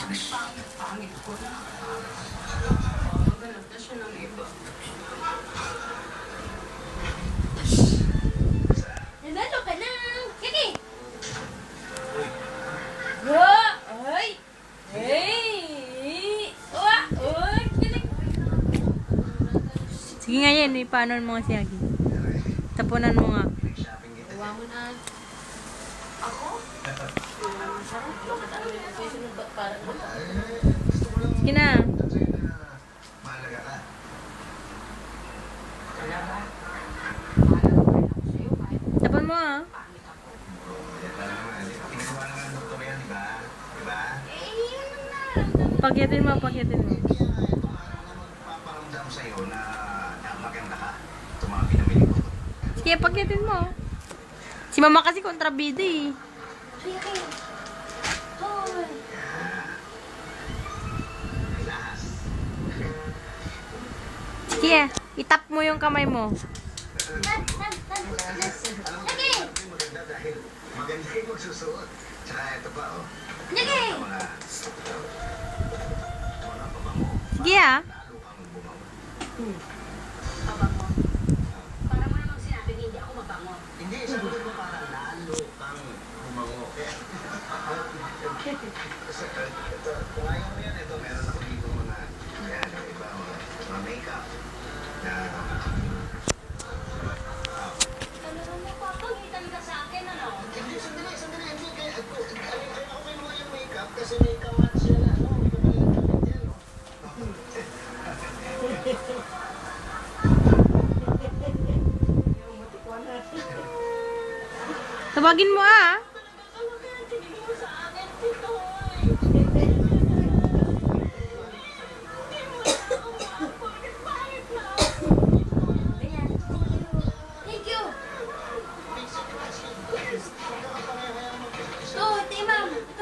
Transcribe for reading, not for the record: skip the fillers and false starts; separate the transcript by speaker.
Speaker 1: Pangit ko na. Maganap na siya ng iba.
Speaker 2: Nanalo ka na! Sige! Wa! Ay! Hey! Wa! Uy! Galing!
Speaker 3: Sige nga yan, paano mo nga si Agi? Tapunan mo nga.
Speaker 2: Gawa mo na. Ako? Sarap ko. Parang
Speaker 3: Sige na.
Speaker 4: Mahalaga ka.
Speaker 1: Talaga. Mahal ko rin ako sa'yo kahit
Speaker 3: Tapan mo ah.
Speaker 1: pangit ako.
Speaker 4: Yan lang naman. Pinagawa naman ng doktor yan, di ba? Di ba?
Speaker 1: Yun ang nararamdaman.
Speaker 3: Pagyatin mo, pagyatin mo.
Speaker 4: Kaya ito nga magpaparamdam sa'yo na maganda ka. Ito mga pinamili ko.
Speaker 3: Sige, pagyatin mo. Si mama kasi kontrabida eh.
Speaker 2: Sige. Hoy!
Speaker 4: Lahas.
Speaker 3: Sige, itap mo yung kamay mo.
Speaker 4: Alam mo,
Speaker 2: Sige!
Speaker 4: ito yung maganda dahil maganda yung magsusuot. Tsaka ito pa, oh.
Speaker 2: Sige!
Speaker 4: Ito mga pabango.
Speaker 3: Sige ah.
Speaker 4: Lalo kang bumango.
Speaker 1: Mabango. Para mo namang sinabing hindi ako mabango.
Speaker 4: Hindi, sabi ko para lalo kang bumango. Ito, kung ayaw mo yan, ito, meron ako dito mga, yan, yung iba, mga makeup. Na,
Speaker 1: Talaga napapagitan ka sa akin, ano?
Speaker 4: hindi, sandali, hindi, kaya ako kinuha yung makeup kasi may kamatch yan, ano, may kapalitan yan, no?
Speaker 3: Tawagin mo ah.
Speaker 2: Thank you! So, ito ma'am.